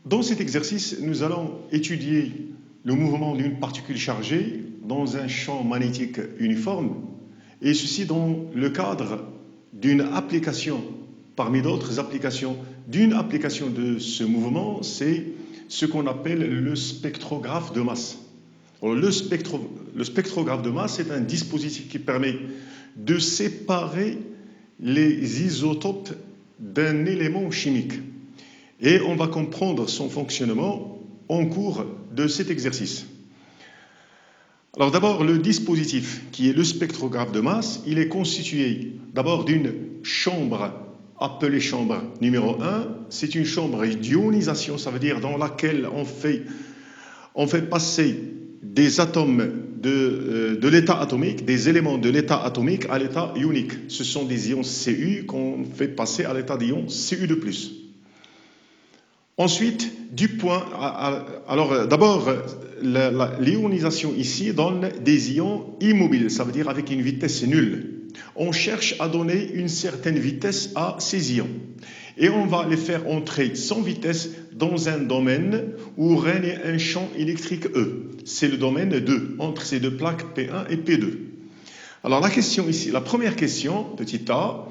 Dans cet exercice, nous allons étudier le mouvement d'une particule chargée dans un champ magnétique uniforme, et ceci dans le cadre d'une application, parmi d'autres applications, d'une application de ce mouvement, c'est ce qu'on appelle le spectrographe de masse. Alors, le spectrographe de masse est un dispositif qui permet de séparer les isotopes d'un élément chimique. Et on va comprendre son fonctionnement en cours de cet exercice. Alors d'abord, le dispositif qui est le spectrographe de masse, il est constitué d'abord d'une chambre appelée chambre numéro 1. C'est une chambre d'ionisation, ça veut dire dans laquelle on fait passer des atomes de l'état atomique, des éléments de l'état atomique à l'état ionique. Ce sont des ions Cu qu'on fait passer à l'état d'ion Cu2+. Ensuite, d'abord, l'ionisation ici donne des ions immobiles, ça veut dire avec une vitesse nulle. On cherche à donner une certaine vitesse à ces ions. Et on va les faire entrer sans vitesse dans un domaine où règne un champ électrique E. C'est le domaine 2, entre ces deux plaques P1 et P2. Alors la question ici, la première question, petit a,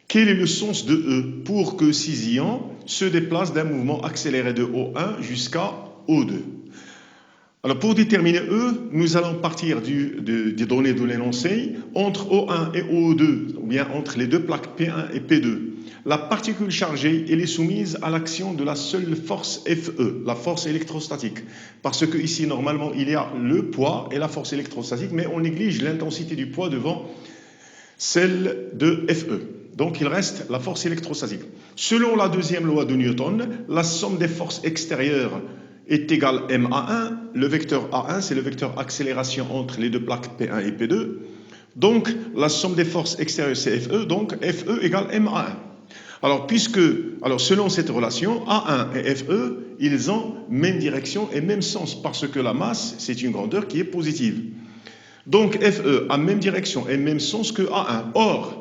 quel est le sens de E pour que ces ions se déplacent d'un mouvement accéléré de O1 jusqu'à O2? Alors pour déterminer E, nous allons partir des données de l'énoncé. Entre O1 et O2, ou bien entre les deux plaques P1 et P2, la particule chargée elle est soumise à l'action de la seule force Fe, la force électrostatique. Parce que ici, normalement, il y a le poids et la force électrostatique, mais on néglige l'intensité du poids devant celle de Fe. Donc il reste la force électrostatique. Selon la deuxième loi de Newton, la somme des forces extérieures est égale ma1. Le vecteur A1, c'est le vecteur accélération entre les deux plaques P1 et P2. Donc la somme des forces extérieures, c'est Fe. Donc Fe égale ma1. Alors selon cette relation, A1 et Fe, ils ont même direction et même sens, parce que la masse, c'est une grandeur qui est positive. Donc Fe a même direction et même sens que A1. Or,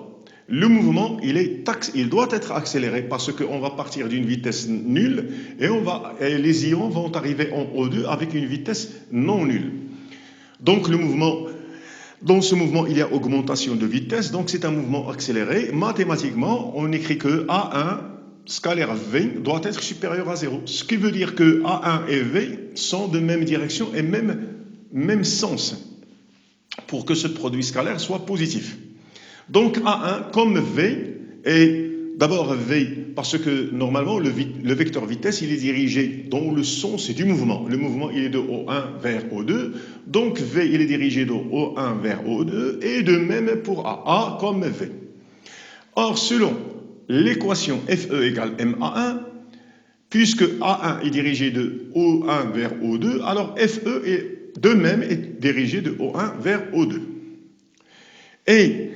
le mouvement, il doit être accéléré parce qu'on va partir d'une vitesse nulle et les ions vont arriver en O2 avec une vitesse non nulle. Donc dans ce mouvement, il y a augmentation de vitesse, donc c'est un mouvement accéléré. Mathématiquement, on écrit que A1 scalaire V doit être supérieur à 0. Ce qui veut dire que A1 et V sont de même direction et même sens pour que ce produit scalaire soit positif. Donc A1 comme V est d'abord V parce que normalement le vecteur vitesse il est dirigé dans le sens du mouvement. Le mouvement il est de O1 vers O2, donc V il est dirigé de O1 vers O2 et de même pour A comme V. Or selon l'équation Fe égale MA1, puisque A1 est dirigé de O1 vers O2, alors Fe est de même est dirigé de O1 vers O2. Et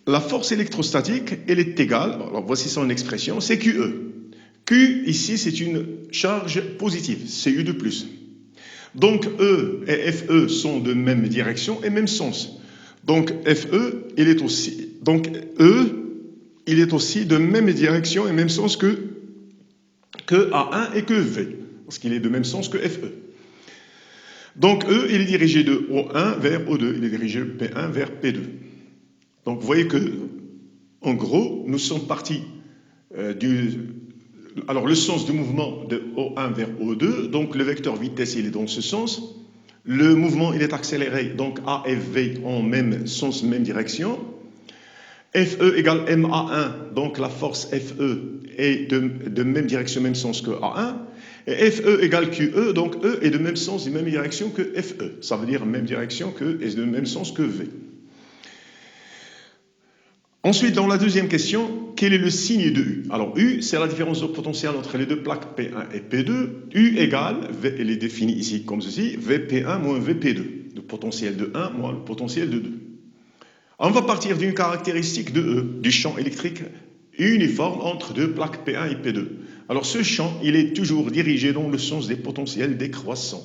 la force électrostatique, elle est égale, alors voici son expression, c'est QE. Q, ici, c'est une charge positive, Cu2+. Donc E et Fe sont de même direction et même sens. Donc Fe, E, il est aussi de même direction et même sens que A1 et que V, parce qu'il est de même sens que Fe. Donc E, il est dirigé de O1 vers O2, il est dirigé de P1 vers P2. Donc vous voyez que, en gros, nous sommes partis alors le sens du mouvement de O1 vers O2, donc le vecteur vitesse il est dans ce sens. Le mouvement il est accéléré, donc A et V en même sens, même direction. Fe égale MA1, donc la force Fe est de même direction, même sens que A1. Et Fe égale QE, donc E est de même sens et même direction que Fe. Ça veut dire même direction et de même sens que V. Ensuite, dans la deuxième question, quel est le signe de U? Alors U, c'est la différence de potentiel entre les deux plaques P1 et P2. U égale, elle est définie ici comme ceci, VP1 moins VP2. Le potentiel de 1 moins le potentiel de 2. On va partir d'une caractéristique de E, du champ électrique uniforme entre deux plaques P1 et P2. Alors ce champ, il est toujours dirigé dans le sens des potentiels décroissants.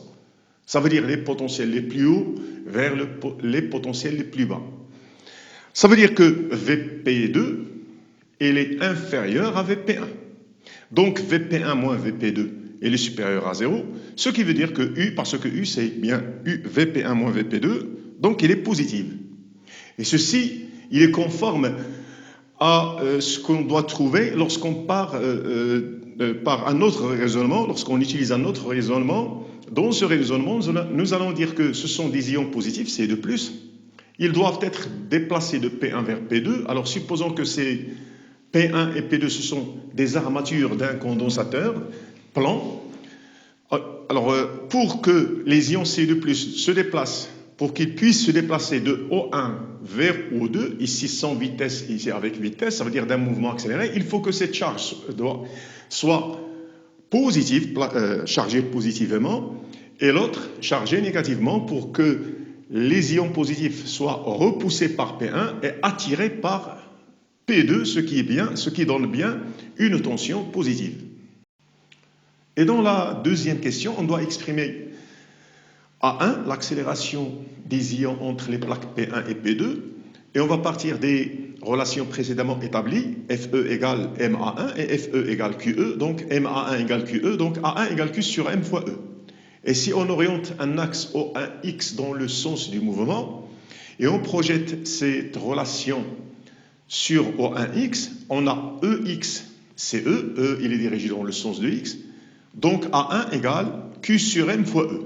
Ça veut dire les potentiels les plus hauts vers les potentiels les plus bas. Ça veut dire que VP2, elle est inférieure à VP1. Donc VP1 moins VP2, il est supérieur à 0, ce qui veut dire que U, parce que U c'est bien U Vp1 moins Vp2, donc il est positif. Et ceci, il est conforme à ce qu'on doit trouver lorsqu'on part par un autre raisonnement, lorsqu'on utilise un autre raisonnement. Dans ce raisonnement, nous allons dire que ce sont des ions positifs, C2+. Ils doivent être déplacés de P1 vers P2. Alors supposons que ces P1 et P2, ce sont des armatures d'un condensateur plan. Alors pour que les ions C2+ se déplacent, pour qu'ils puissent se déplacer de O1 vers O2, ici sans vitesse, ici avec vitesse, ça veut dire d'un mouvement accéléré, il faut que cette charge soit positive, chargée positivement, et l'autre chargée négativement pour que les ions positifs soient repoussés par P1 et attirés par P2, ce qui donne bien une tension positive. Et dans la deuxième question, on doit exprimer A1, l'accélération des ions entre les plaques P1 et P2, et on va partir des relations précédemment établies, Fe égale MA1 et Fe égale QE, donc MA1 égale QE, donc A1 égale Q sur M fois E. Et si on oriente un axe O1X dans le sens du mouvement, et on projette cette relation sur O1X, on a EX, c'est E, E il est dirigé dans le sens de X, donc A1 égale Q sur M fois E.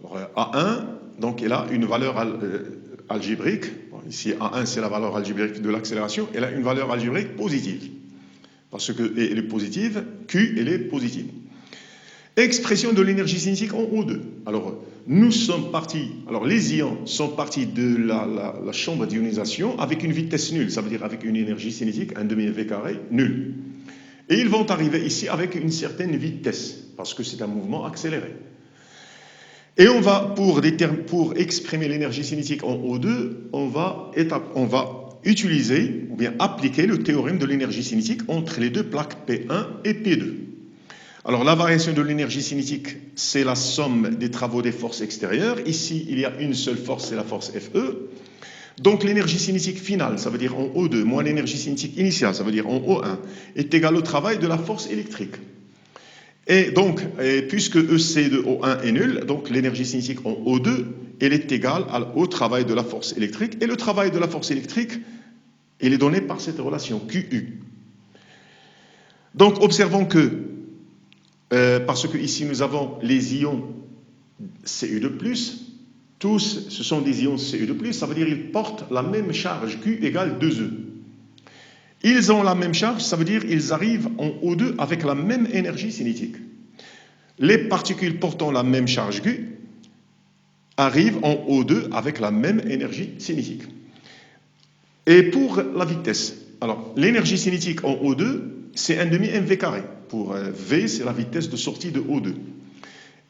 Alors, A1, donc elle a une valeur algébrique, bon, ici A1 c'est la valeur algébrique de l'accélération, elle a une valeur algébrique positive, parce que elle est positive, Q elle est positive. Expression de l'énergie cinétique en O2. Alors, nous sommes partis, alors les ions sont partis de la chambre d'ionisation avec une vitesse nulle, ça veut dire avec une énergie cinétique, 1 demi V carré, nulle. Et ils vont arriver ici avec une certaine vitesse, parce que c'est un mouvement accéléré. Et on va, pour exprimer l'énergie cinétique en O2, on va utiliser, ou bien appliquer le théorème de l'énergie cinétique entre les deux plaques P1 et P2. Alors la variation de l'énergie cinétique, c'est la somme des travaux des forces extérieures. Ici, il y a une seule force, c'est la force Fe. Donc l'énergie cinétique finale, ça veut dire en O2, moins l'énergie cinétique initiale, ça veut dire en O1, est égale au travail de la force électrique. Et donc, puisque EC de O1 est nul, donc l'énergie cinétique en O2, elle est égale au travail de la force électrique. Et le travail de la force électrique, il est donné par cette relation QU. Donc observons que, parce que ici nous avons les ions Cu2+, tous ce sont des ions Cu2+, ça veut dire qu'ils portent la même charge Q égale 2E. Ils ont la même charge, ça veut dire qu'ils arrivent en O2 avec la même énergie cinétique. Les particules portant la même charge Q arrivent en O2 avec la même énergie cinétique. Et pour la vitesse, alors l'énergie cinétique en O2, c'est 1 demi mv carré. Pour V, c'est la vitesse de sortie de O2.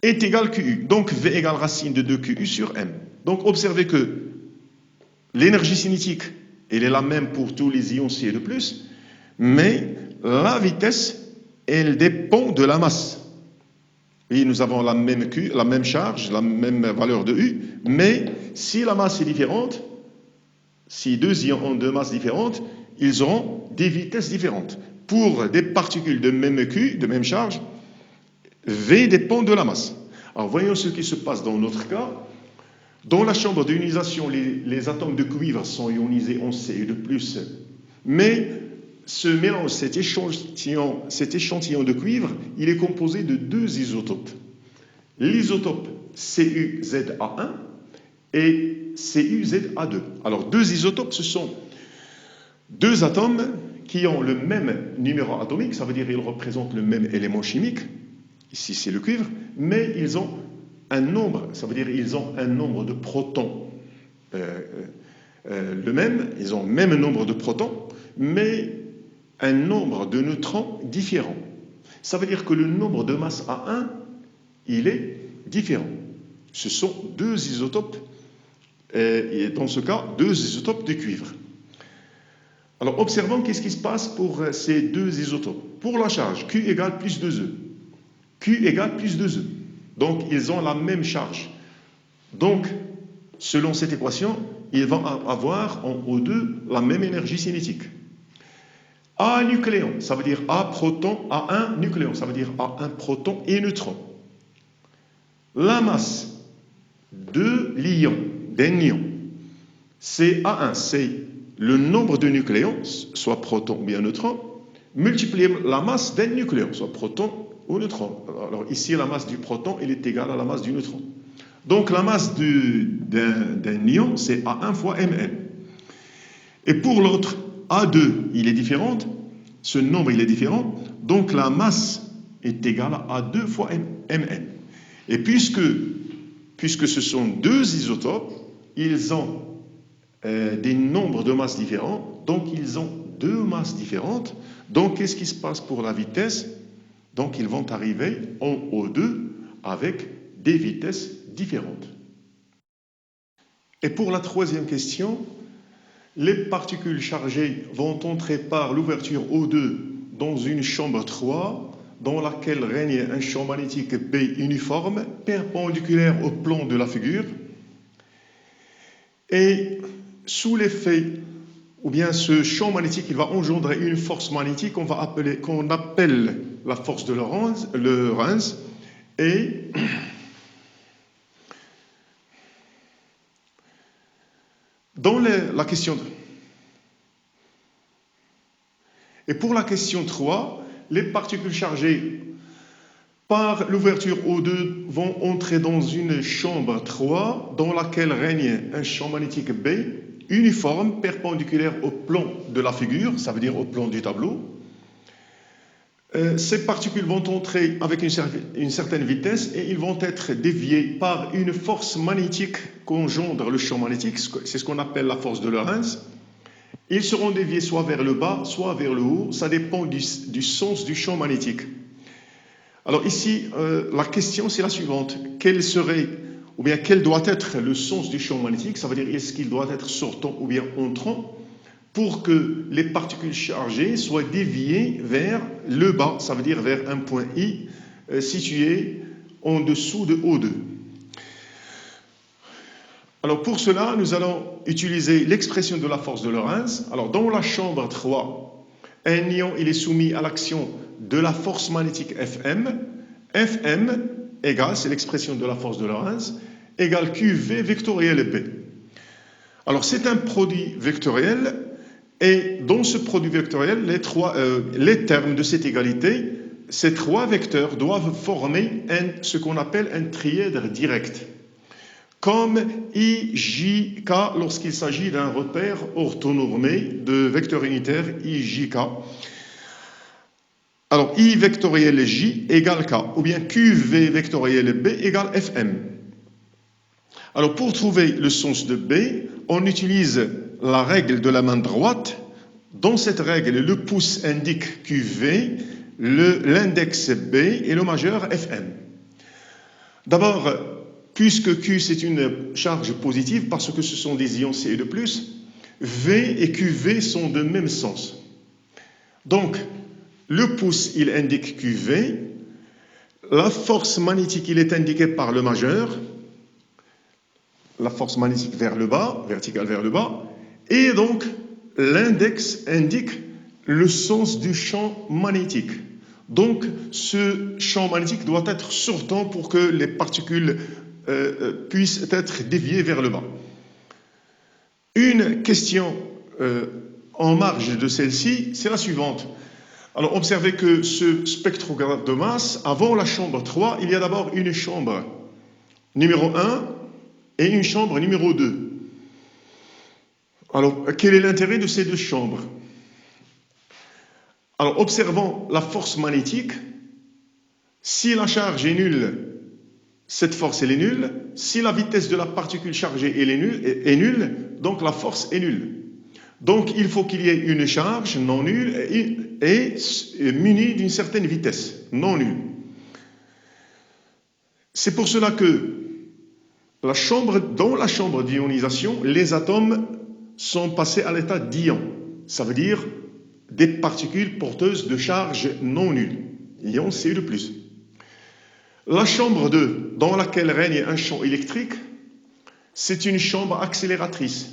Est égal QU. Donc V égale racine de 2QU sur M. Donc observez que l'énergie cinétique, elle est la même pour tous les ions Ce2+, mais la vitesse, elle dépend de la masse. Oui, nous avons la même Q, la même charge, la même valeur de U, mais si la masse est différente, si deux ions ont deux masses différentes, ils auront des vitesses différentes. Pour des particules de même Q, de même charge, V dépend de la masse. Alors voyons ce qui se passe dans notre cas. Dans la chambre d'ionisation, les atomes de cuivre sont ionisés en Cu2+, mais ce mélange, cet échantillon de cuivre, il est composé de deux isotopes. L'isotope CuZa1 et CuZa2. Alors deux isotopes, ce sont deux atomes qui ont le même numéro atomique, ça veut dire qu'ils représentent le même élément chimique, ici c'est le cuivre, mais ils ont un nombre, ça veut dire qu'ils ont un nombre de protons le même, ils ont le même nombre de protons, mais un nombre de neutrons différent. Ça veut dire que le nombre de masse A1, il est différent. Ce sont deux isotopes, et dans ce cas, deux isotopes de cuivre. Alors observons qu'est-ce qui se passe pour ces deux isotopes. Pour la charge, Q égale plus 2E. Q égale plus 2E. Donc, ils ont la même charge. Donc, selon cette équation, ils vont avoir en O2 la même énergie cinétique. A nucléon, ça veut dire A proton, A1 nucléon, ça veut dire A1 proton et neutron. La masse de l'ion, d'un ion, c'est A1, c'est le nombre de nucléons, soit proton ou bien neutron, multiplié la masse d'un nucléon, soit proton ou neutron. Alors ici, la masse du proton, elle est égale à la masse du neutron. Donc la masse d'un ion, c'est A1 fois Mn. Et pour l'autre, A2, il est différent, ce nombre, il est différent, donc la masse est égale à A2 fois Mn. Et puisque ce sont deux isotopes, ils ont des nombres de masses différents, donc ils ont deux masses différentes. Donc qu'est-ce qui se passe pour la vitesse? Donc ils vont arriver en O2 avec des vitesses différentes. Et pour la troisième question, les particules chargées vont entrer par l'ouverture O2 dans une chambre 3 dans laquelle règne un champ magnétique B uniforme perpendiculaire au plan de la figure. Et sous l'effet, ou bien ce champ magnétique, il va engendrer une force magnétique qu'on appelle la force de Lorentz. Et dans la question et pour la question 3, les particules chargées par l'ouverture O2 vont entrer dans une chambre 3 dans laquelle règne un champ magnétique B uniforme perpendiculaire au plan de la figure, ça veut dire au plan du tableau. Ces particules vont entrer avec une certaine vitesse et ils vont être déviés par une force magnétique qu'engendre le champ magnétique, c'est ce qu'on appelle la force de Lorentz. Ils seront déviés soit vers le bas, soit vers le haut, ça dépend du sens du champ magnétique. Alors ici, la question c'est la suivante, quel doit être le sens du champ magnétique, ça veut dire est-ce qu'il doit être sortant ou bien entrant, pour que les particules chargées soient déviées vers le bas, ça veut dire vers un point I situé en dessous de O2. Alors pour cela, nous allons utiliser l'expression de la force de Lorentz. Alors dans la chambre 3, un ion il est soumis à l'action de la force magnétique Fm. Fm égale, c'est l'expression de la force de Lorentz, égale QV vectoriel B. Alors c'est un produit vectoriel. Et dans ce produit vectoriel, les termes de cette égalité, ces trois vecteurs doivent former ce qu'on appelle un trièdre direct, comme IJK lorsqu'il s'agit d'un repère orthonormé de vecteurs unitaires IJK. Alors I vectoriel J égale K, ou bien QV vectoriel B égale Fm. Alors pour trouver le sens de B, on utilise la règle de la main droite. Dans cette règle, le pouce indique QV, l'index B et le majeur Fm. D'abord, puisque Q c'est une charge positive parce que ce sont des ions Ce2+, V et QV sont de même sens. Donc, le pouce il indique QV, la force magnétique il est indiquée par le majeur, la force magnétique vers le bas, verticale vers le bas, et donc l'index indique le sens du champ magnétique. Donc ce champ magnétique doit être sortant pour que les particules puissent être déviées vers le bas. Une question en marge de celle-ci, c'est la suivante. Alors observez que ce spectrographe de masse, avant la chambre 3, il y a d'abord une chambre numéro 1 et une chambre numéro 2. Alors, quel est l'intérêt de ces deux chambres? Alors, observons la force magnétique. Si la charge est nulle, cette force elle est nulle. Si la vitesse de la particule chargée elle est nulle, donc la force est nulle. Donc, il faut qu'il y ait une charge non nulle et munie d'une certaine vitesse non nulle. C'est pour cela que dans la chambre d'ionisation, les atomes sont passés à l'état d'ion. Ça veut dire des particules porteuses de charge non nulle. Ion Ce2+. La chambre 2, dans laquelle règne un champ électrique, c'est une chambre accélératrice.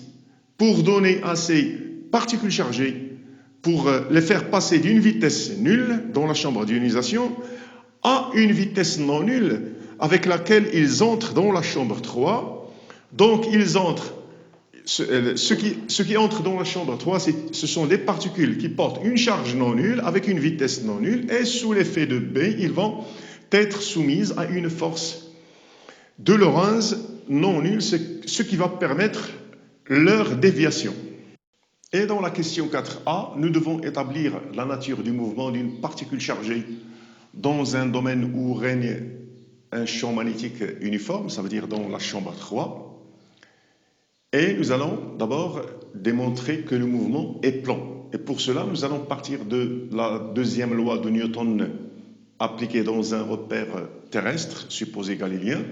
Pour donner à ces particules chargées pour les faire passer d'une vitesse nulle dans la chambre d'ionisation à une vitesse non nulle avec laquelle ils entrent dans la chambre 3. Donc, ils entrent, ce qui entre dans la chambre 3, ce sont des particules qui portent une charge non nulle avec une vitesse non nulle, et sous l'effet de B, ils vont être soumises à une force de Lorentz non nulle, ce qui va permettre leur déviation. Et dans la question 4a, nous devons établir la nature du mouvement d'une particule chargée dans un domaine où règne un champ magnétique uniforme, ça veut dire dans la chambre 3. Et nous allons d'abord démontrer que le mouvement est plan. Et pour cela, nous allons partir de la deuxième loi de Newton appliquée dans un repère terrestre, supposé galiléen.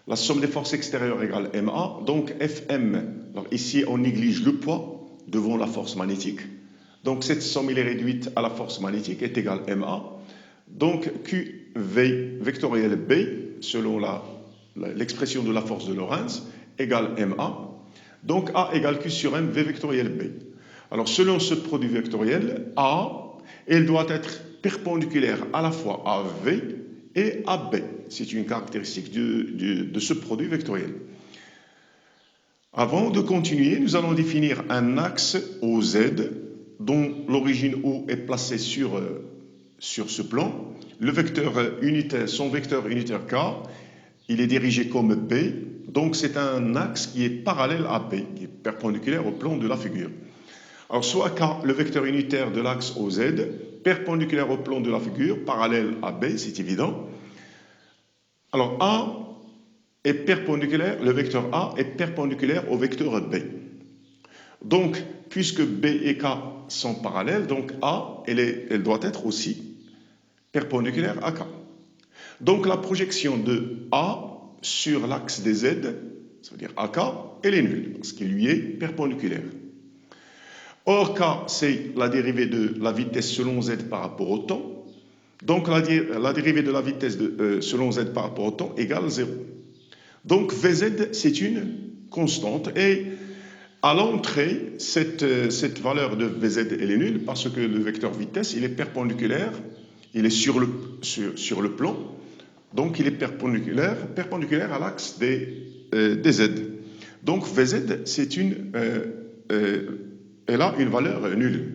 La somme des forces extérieures égale ma, donc Fm. Alors ici, on néglige le poids devant la force magnétique. Donc cette somme, elle est réduite à la force magnétique, est égale ma. Donc QV vectoriel B, selon l'expression de la force de Lorentz, égale ma. Donc A égale Q sur M, V vectoriel B. Alors selon ce produit vectoriel, A, elle doit être perpendiculaire à la fois à V et à B. C'est une caractéristique de ce produit vectoriel. Avant de continuer, nous allons définir un axe OZ dont l'origine O est placée sur ce plan. Le vecteur unitaire, son vecteur unitaire K, il est dirigé comme B. Donc c'est un axe qui est parallèle à B, qui est perpendiculaire au plan de la figure. Alors soit K, le vecteur unitaire de l'axe OZ, perpendiculaire au plan de la figure, parallèle à B, c'est évident. Alors A est perpendiculaire, le vecteur A est perpendiculaire au vecteur B. Donc, puisque B et K sont parallèles, donc A, elle doit être aussi perpendiculaire à K. Donc la projection de A sur l'axe des Z, ça veut dire AK, elle est nulle, parce qu'il lui est perpendiculaire. Or, K, c'est la dérivée de la vitesse selon Z par rapport au temps. Donc, la dérivée de la vitesse selon Z par rapport au temps égale 0. Donc, Vz, c'est une constante. Et à l'entrée, cette valeur de Vz, elle est nulle, parce que le vecteur vitesse, il est perpendiculaire, il est sur le plan. Donc, il est perpendiculaire à l'axe des Z. Donc, Vz, elle a une valeur nulle.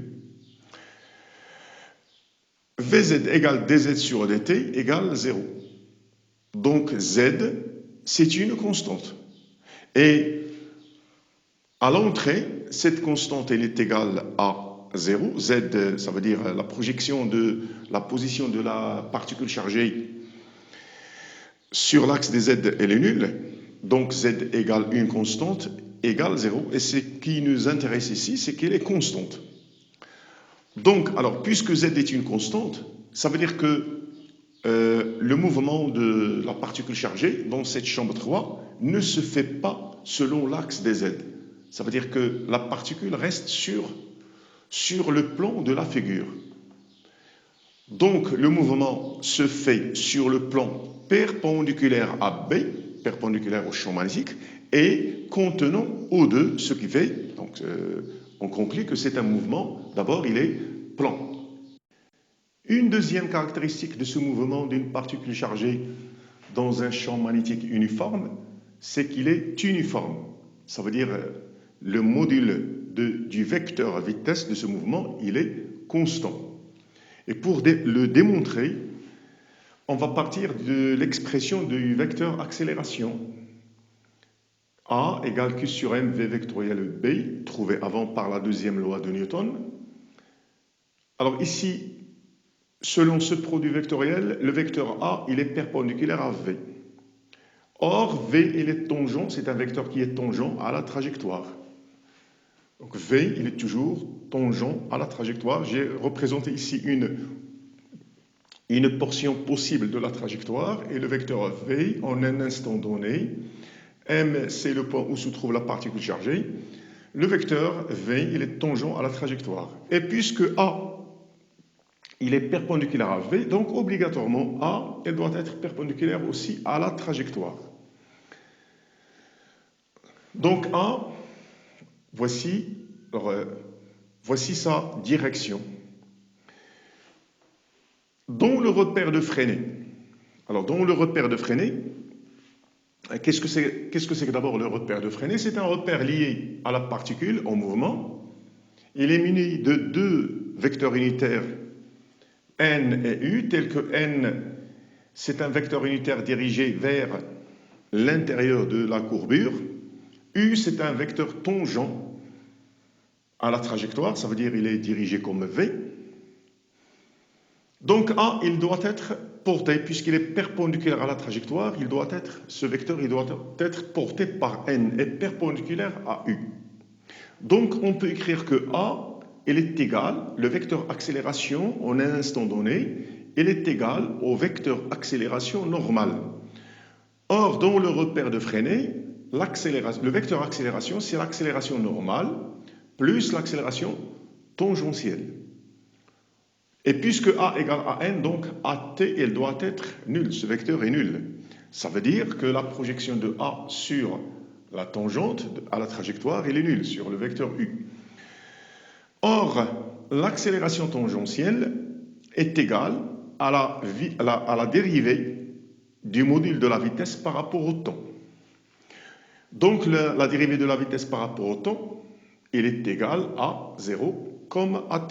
Vz égale dz sur dt égale 0. Donc, Z, c'est une constante. Et à l'entrée, cette constante, elle est égale à 0. Z, ça veut dire la projection de la position de la particule chargée sur l'axe des Z, elle est nulle. Donc Z égale une constante égale 0. Et ce qui nous intéresse ici, c'est qu'elle est constante. Donc, alors, puisque Z est une constante, ça veut dire que le mouvement de la particule chargée dans cette chambre 3 ne se fait pas selon l'axe des Z. Ça veut dire que la particule reste sur le plan de la figure. Donc, le mouvement se fait sur le plan perpendiculaire à B, perpendiculaire au champ magnétique, et contenant O2, ce qui fait, donc, on conclut que c'est un mouvement, d'abord, il est plan. Une deuxième caractéristique de ce mouvement d'une particule chargée dans un champ magnétique uniforme, c'est qu'il est uniforme. Ça veut dire le module du vecteur vitesse de ce mouvement, il est constant. Et pour le démontrer, on va partir de l'expression du vecteur accélération. A égale Q sur M V vectoriel B, trouvé avant par la deuxième loi de Newton. Alors ici, selon ce produit vectoriel, le vecteur A, il est perpendiculaire à V. Or, V, il est tangent, c'est un vecteur qui est tangent à la trajectoire. Donc V, il est toujours tangent à la trajectoire. J'ai représenté ici une portion possible de la trajectoire et le vecteur V en un instant donné. M, c'est le point où se trouve la particule chargée. Le vecteur V, il est tangent à la trajectoire. Et puisque A, il est perpendiculaire à V, donc obligatoirement A, elle doit être perpendiculaire aussi à la trajectoire. Donc A, voici, alors, Voici sa direction. Dans le repère de Freinet, alors dans le repère de Freinet, qu'est-ce que c'est que d'abord le repère de Freinet? C'est un repère lié à la particule en mouvement. Il est muni de deux vecteurs unitaires n et u, tel que n, c'est un vecteur unitaire dirigé vers l'intérieur de la courbure. U, c'est un vecteur tangent à la trajectoire, ça veut dire qu'il est dirigé comme V. Donc A, il doit être porté, puisqu'il est perpendiculaire à la trajectoire, ce vecteur il doit être porté par N et perpendiculaire à U. Donc on peut écrire que A, il est égal, le vecteur accélération en un instant donné, il est égal au vecteur accélération normale. Or, dans le repère de Freinet, le vecteur accélération, c'est l'accélération normale plus l'accélération tangentielle. Et puisque A égale à N, donc AT, elle doit être nulle. Ce vecteur est nul. Ça veut dire que la projection de A sur la tangente à la trajectoire, elle est nulle sur le vecteur U. Or, l'accélération tangentielle est égale à la dérivée du module de la vitesse par rapport au temps. Donc, la dérivée de la vitesse par rapport au temps, elle est égale à 0 comme AT.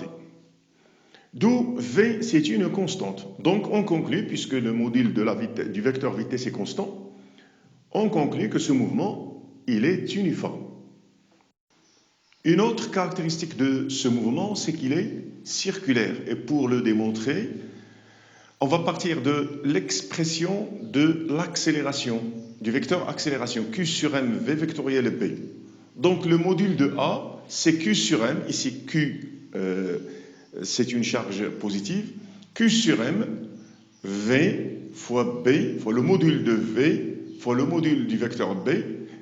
D'où V, c'est une constante. Donc, on conclut, puisque le module du vecteur vitesse est constant, on conclut que ce mouvement, il est uniforme. Une autre caractéristique de ce mouvement, c'est qu'il est circulaire. Et pour le démontrer, on va partir de l'expression de l'accélération, du vecteur accélération, Q sur M, V vectoriel B. Donc, le module de A, c'est Q sur M. Ici, Q, c'est une charge positive. Q sur M, V fois B, fois le module de V, fois le module du vecteur B,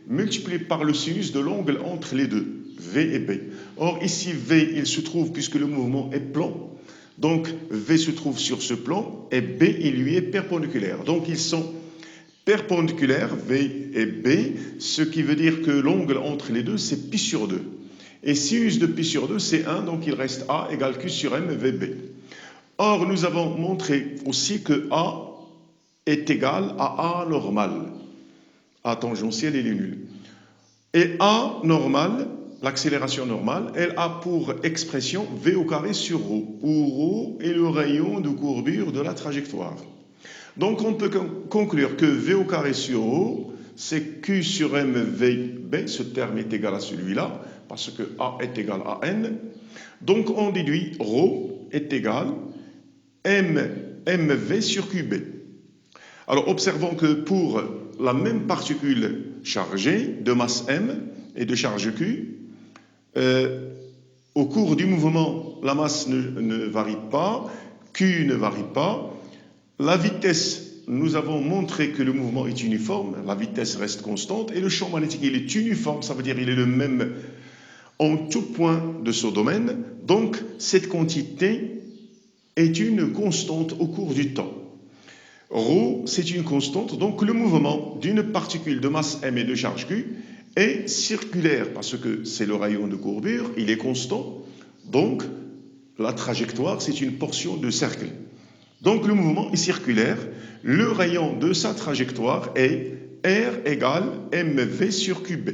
multiplié par le sinus de l'angle entre les deux, V et B. Or, ici, V, il se trouve, puisque le mouvement est plan, donc V se trouve sur ce plan, et B, il lui est perpendiculaire. Donc, ils sont perpendiculaires, V et B, ce qui veut dire que l'angle entre les deux, c'est pi sur 2. Et sinus de pi sur 2, c'est 1, donc il reste A égale Q sur M VB. Or, nous avons montré aussi que A est égal à A normal. A tangentiel, il est nul. Et A normal, l'accélération normale, elle a pour expression V au carré sur ρ, où ρ est le rayon de courbure de la trajectoire. Donc, on peut conclure que V au carré sur ρ, c'est Q sur M VB, ce terme est égal à celui-là, parce que A est égal à N. Donc, on déduit ρ est égal MV sur QB. Alors, observons que pour la même particule chargée de masse M et de charge Q, au cours du mouvement, la masse ne varie pas, Q ne varie pas. La vitesse, nous avons montré que le mouvement est uniforme, la vitesse reste constante, et le champ magnétique, il est uniforme, ça veut dire qu'il est le même en tout point de ce domaine. Donc, cette quantité est une constante au cours du temps. Ρ, c'est une constante, donc le mouvement d'une particule de masse M et de charge Q est circulaire, parce que c'est le rayon de courbure, il est constant, donc la trajectoire, c'est une portion de cercle. Donc le mouvement est circulaire, le rayon de sa trajectoire est R égale MV sur QB.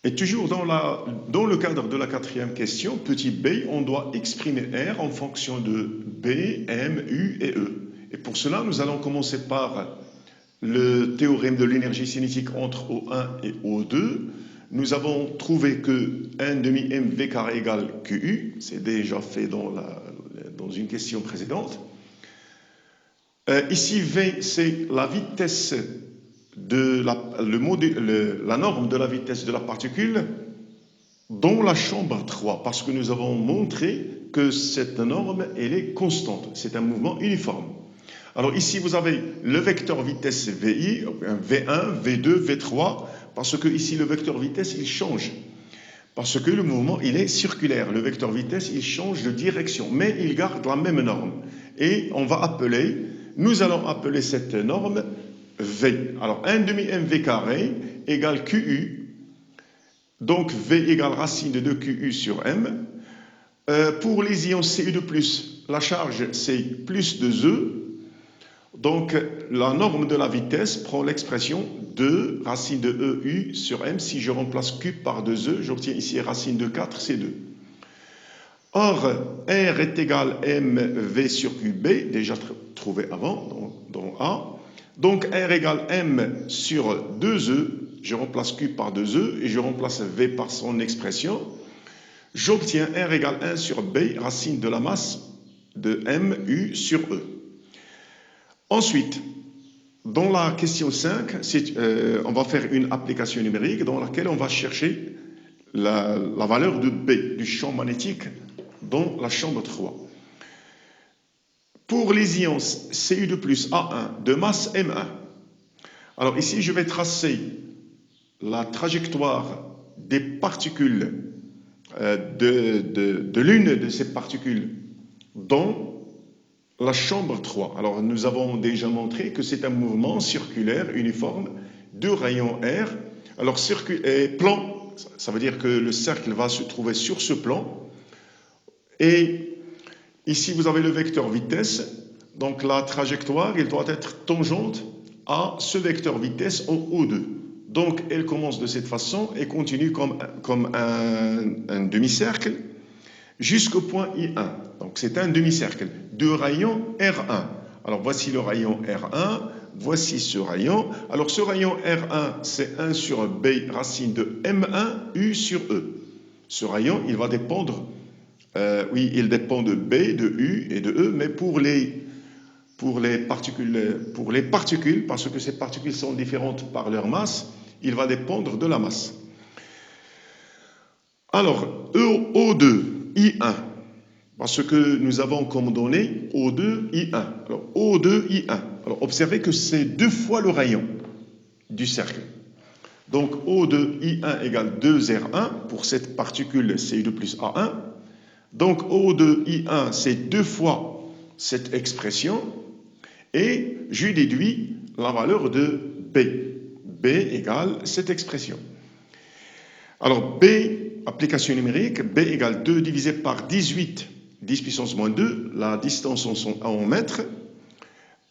Et toujours dans le cadre de la quatrième question, petit b, on doit exprimer R en fonction de B, M, U et E. Et pour cela, nous allons commencer par le théorème de l'énergie cinétique entre O1 et O2. Nous avons trouvé que 1 demi mv carré égale QU, c'est déjà fait dans une question précédente. Ici, V, c'est la vitesse la norme de la vitesse de la particule dans la chambre 3, parce que nous avons montré que cette norme, elle est constante, c'est un mouvement uniforme. Alors ici, vous avez le vecteur vitesse VI, V1, V2, V3, parce que ici, le vecteur vitesse, il change. Parce que le mouvement, il est circulaire. Le vecteur vitesse, il change de direction, mais il garde la même norme. Et nous allons appeler cette norme V. Alors, 1 demi mv carré égale QU. Donc, V égale racine de 2QU sur M. Pour les ions Cu2+, la charge c'est plus 2e. Donc la norme de la vitesse prend l'expression 2 racine de EU sur M. Si je remplace Q par 2E, j'obtiens ici racine de 4, c'est 2. Or, R est égal mv sur QB, déjà trouvé avant, dans A. Donc, R égale M sur 2E, je remplace Q par 2E et je remplace V par son expression. J'obtiens R égale 1 sur B, racine de la masse de MU sur E. Ensuite, dans la question 5, on va faire une application numérique dans laquelle on va chercher la valeur de B, du champ magnétique dans la chambre 3. Pour les ions Cu2+ A1 de masse M1, alors ici je vais tracer la trajectoire des particules de l'une de ces particules dans la chambre 3. Alors nous avons déjà montré que c'est un mouvement circulaire uniforme de rayon R. Alors plan, ça veut dire que le cercle va se trouver sur ce plan. Et ici, vous avez le vecteur vitesse. Donc, la trajectoire, elle doit être tangente à ce vecteur vitesse en O2. Donc, elle commence de cette façon et continue comme un demi-cercle jusqu'au point I1. Donc, c'est un demi-cercle de rayon R1. Alors, voici le rayon R1. Voici ce rayon. Alors, ce rayon R1, c'est 1 sur B racine de M1 U sur E. Ce rayon, il va dépendre... oui, il dépend de B, de U et de E, mais pour les particules, parce que ces particules sont différentes par leur masse, il va dépendre de la masse. Alors, O2, I1, parce que nous avons comme données O2, I1. Alors, O2, I1. Alors, observez que c'est 2 fois le rayon du cercle. Donc, O2, I1 égale 2R1 pour cette particule Cu2+ A1. Donc, O2, I1, c'est 2 fois cette expression. Et je déduis la valeur de B. B égale cette expression. Alors, B, application numérique, B égale 2 divisé par 18, 10 puissance moins 2, la distance en mètres.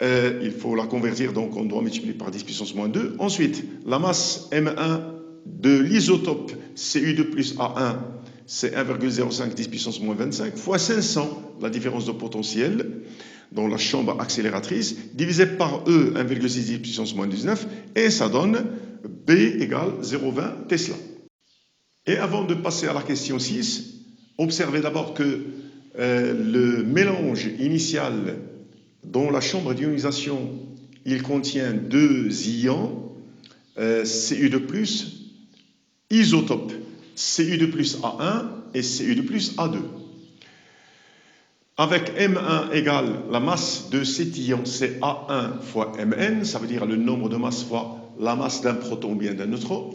Il faut la convertir, donc on doit multiplier par 10 puissance moins 2. Ensuite, la masse M1 de l'isotope Cu2+ A1, c'est 1,05 10 puissance moins 25 fois 500, la différence de potentiel dans la chambre accélératrice, divisé par E, 1,6 10 puissance moins 19, et ça donne B égale 0,20 Tesla. Et avant de passer à la question 6, observez d'abord que le mélange initial dans la chambre d'ionisation, il contient 2 ions Cu2+, isotopes Cu2+ A1 et Cu2+ A2. Avec M1 égale la masse de cet ion, c'est A1 fois Mn, ça veut dire le nombre de masses fois la masse d'un proton ou bien d'un neutron.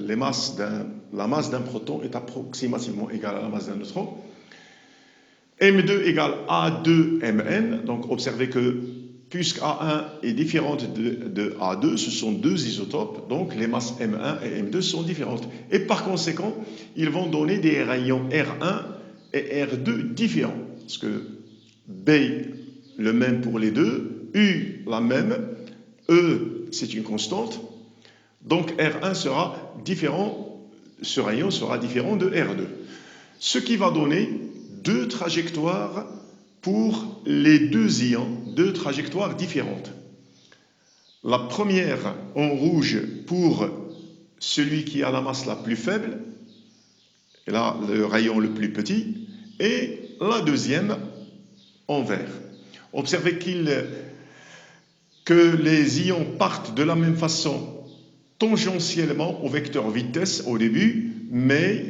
La masse d'un proton est approximativement égale à la masse d'un neutron. M2 égale A2Mn, donc observez que puisque A1 est différente de A2, ce sont 2 isotopes, donc les masses M1 et M2 sont différentes. Et par conséquent, ils vont donner des rayons R1 et R2 différents. Parce que B, le même pour les deux, U, la même, E, c'est une constante. Donc R1 sera différent, ce rayon sera différent de R2. Ce qui va donner 2 trajectoires pour les 2 ions, 2 trajectoires différentes. La première en rouge pour celui qui a la masse la plus faible, et là le rayon le plus petit, et la deuxième en vert. Observez que les ions partent de la même façon tangentiellement au vecteur vitesse au début, mais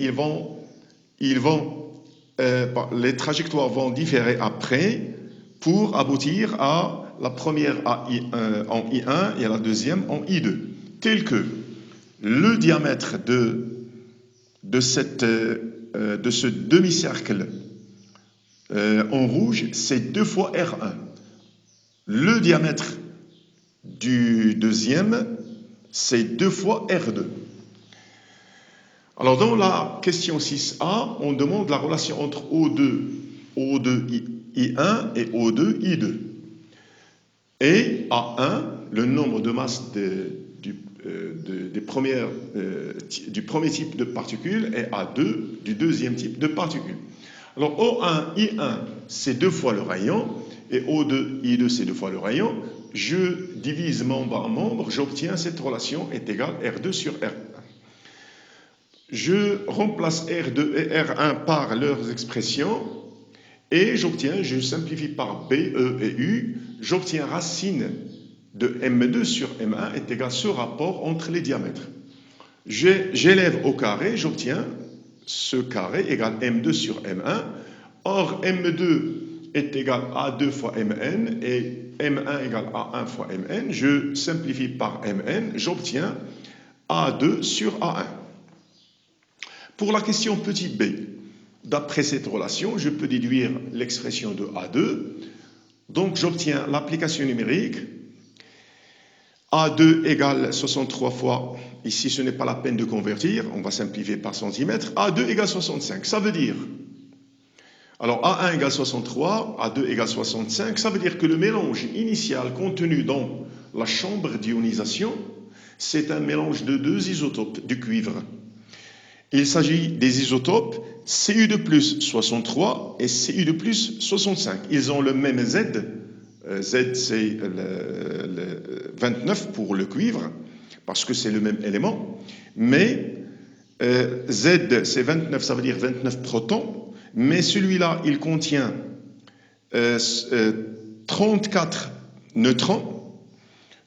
les trajectoires vont différer après pour aboutir à la première en I1 et à la deuxième en I2, tel que le diamètre de ce demi-cercle en rouge, c'est 2 fois R1. Le diamètre du deuxième, c'est 2 fois R2. Alors, dans la question 6a, on demande la relation entre O2I1 et O2I2. Et A1, le nombre de masses du premier type de particules, et A2 du deuxième type de particules. Alors, O1I1, c'est 2 fois le rayon, et O2I2, c'est 2 fois le rayon. Je divise membre par membre, j'obtiens cette relation est égale R2 sur R1. Je remplace R2 et R1 par leurs expressions et j'obtiens, je simplifie par B, E et U, j'obtiens racine de M2 sur M1 est égal à ce rapport entre les diamètres. J'élève au carré, j'obtiens ce carré égale M2 sur M1. Or, M2 est égal à A2 fois Mn et M1 égale à A1 fois Mn. Je simplifie par Mn, j'obtiens A2 sur A1. Pour la question petit b, d'après cette relation, je peux déduire l'expression de A2. Donc, j'obtiens l'application numérique. A2 égale 63 fois, ici ce n'est pas la peine de convertir, on va simplifier par centimètre. A2 égale 65, ça veut dire, alors A1 égale 63, A2 égale 65, ça veut dire que le mélange initial contenu dans la chambre d'ionisation, c'est un mélange de 2 isotopes du cuivre. Il s'agit des isotopes Cu de plus 63 et Cu de plus 65. Ils ont le même Z. Z, c'est le 29 pour le cuivre, parce que c'est le même élément. Mais Z, c'est 29, ça veut dire 29 protons. Mais celui-là, il contient 34 neutrons.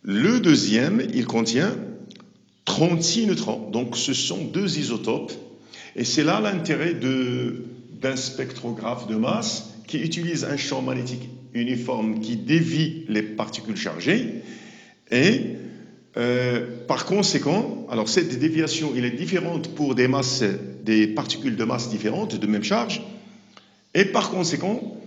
Le deuxième, il contient 36 neutrons. Donc, ce sont 2 isotopes. Et c'est là l'intérêt d'un spectrographe de masse qui utilise un champ magnétique uniforme qui dévie les particules chargées. Et par conséquent, alors cette déviation, elle est différente pour des particules de masse différentes, de même charge. Et par conséquent,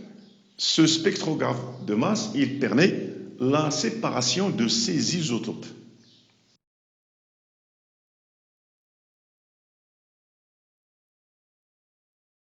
ce spectrographe de masse, il permet la séparation de ces isotopes.